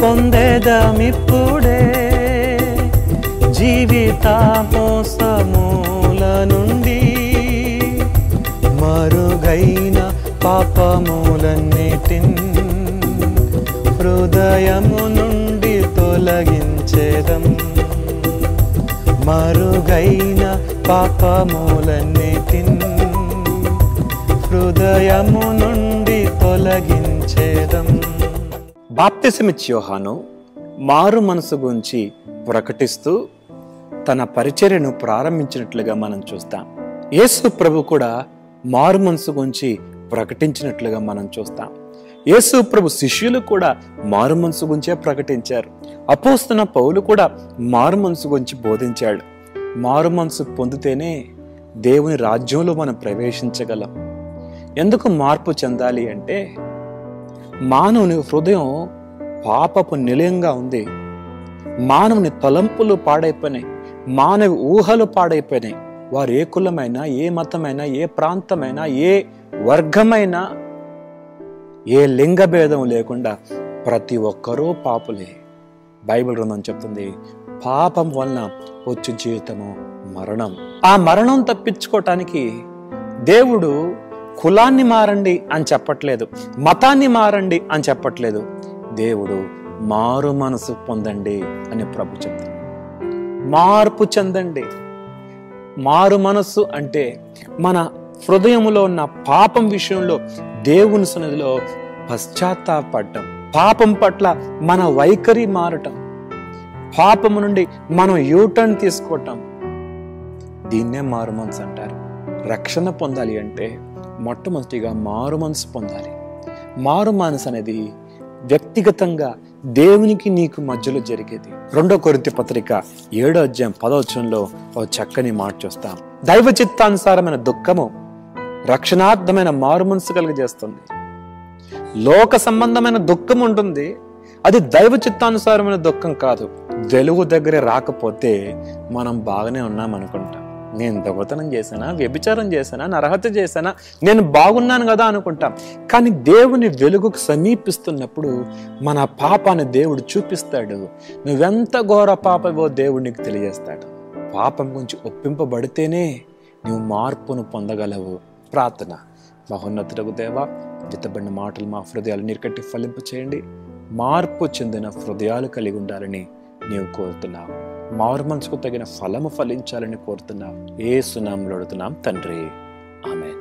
పొందేదమిప్పుడే. జీవిత మోసముల నుండి మరుగైన పాపములన్నిటిన్ హృదయము నుండి తొలగించేదం. మరుగైన పాపములన్నిటిన్ హృదయము నుండి తొలగించేదం. బాప్తిసమిచ్చే యోహాను మారు మనసు గురించి ప్రకటిస్తూ తన పరిచర్యను ప్రారంభించినట్లుగా మనం చూస్తాం. యేసు ప్రభు కూడా మారు మనసు గురించి ప్రకటించినట్లుగా మనం చూస్తాం. యేసు ప్రభు శిష్యులు కూడా మారు మనసు గురించే ప్రకటించారు. అపోస్తలుడైన పౌలు కూడా మారు మనసు గురించి బోధించాడు. మారు మనసు పొందితేనే దేవుని రాజ్యంలో మనం ప్రవేశించగలం. ఎందుకు మార్పు చెందాలి అంటే, మానవుని హృదయం పాపపు నిలయంగా ఉంది. మానవుని తలంపులు పాడైపోయినాయి, మానవ ఊహలు పాడైపోయినాయి. వారు ఏ కులమైనా, ఏ మతమైనా, ఏ ప్రాంతమైనా, ఏ వర్గమైనా, ఏ లింగ భేదం లేకుండా ప్రతి ఒక్కరూ పాపులే. బైబిల్ గ్రంథం చెప్తుంది, పాపం వలన వచ్చు జీవితము మరణం. ఆ మరణం తప్పించుకోవటానికి దేవుడు కులాన్ని మారండి అని చెప్పట్లేదు, మతాన్ని మారండి అని చెప్పట్లేదు. దేవుడు మారు మనసు పొందండి అని ప్రభు చెప్తాడు. మార్పు చెందండి. మారు మనస్సు అంటే మన హృదయంలో ఉన్న పాపం విషయంలో దేవుని సన్నిధిలో పశ్చాత్తాపడటం, పాపం పట్ల మన వైఖరి మారటం, పాపము నుండి మనం యూటర్న్ తీసుకోవటం. దీన్నే మారు మనసు అంటారు. రక్షణ పొందాలి అంటే మొట్టమొదటిగా మారు మనసు పొందాలి. మారు మనసు అనేది వ్యక్తిగతంగా దేవునికి నీకు మధ్యలో జరిగేది. 2 కొరింథీ పత్రిక 7వ అధ్యాయం 10వ వచనంలో ఓ చక్కని మాట చూస్తాం. దైవ చిత్తానుసారమైన దుఃఖము రక్షణార్థమైన మారు మనసు కలుగజేస్తుంది. లోక సంబంధమైన దుఃఖం ఉంటుంది, అది దైవ చిత్తానుసారమైన దుఃఖం కాదు. వెలుగు దగ్గరే రాకపోతే మనం బాగానే ఉన్నాం అనుకుంటాం. నేను దొంగతనం చేశానా, వ్యభిచారం చేశానా, నరహత్య చేశానా, నేను బాగున్నాను కదా అనుకుంటాం. కానీ దేవుని వెలుగుకు సమీపిస్తున్నప్పుడు మన పాపాన్ని దేవుడు చూపిస్తాడు. నువ్వెంత ఘోర పాపవో దేవుడు నీకు తెలియజేస్తాడు. పాపం గురించి ఒప్పింపబడితేనే నువ్వు మార్పును పొందగలవు. ప్రార్థన. మహోన్నతుడగు దేవా, జితబడిన మాటలు మా హృదయాలు నీరుకట్టి ఫలింపు చేయండి. మార్పు చెందిన హృదయాలు కలిగి ఉండాలని నీవు కోరుతున్నావు. మారు మనసుకు తగిన ఫలము ఫలించాలని కోరుతున్నావు. యేసు నామములో అడుగుతున్నాం తండ్రి, ఆమేన్.